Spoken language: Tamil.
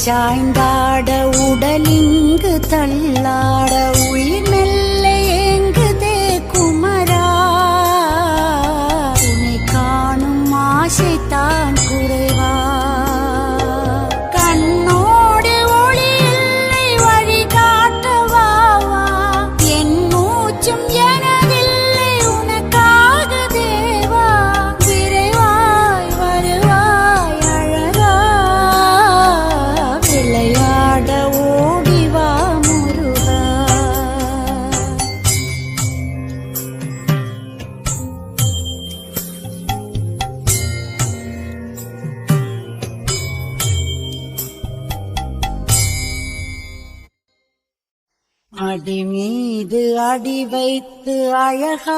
சாய்ந்தாட உடலிங்கு தள்ளாட உயிர் மெல்ல ஏங்குதே குமரா உன்னை காணும் ஆசைத்தான் குறைவா கண்ணோடு ஒளி இல்லை வழி காட்டவாவா என் மூச்சும் எனதில்லை உனக்காக தேவா விரைவாய் வருவாய் அழகா விளையாட ஓடிவா முருகா அடி மீது அடி வைத்து அழகா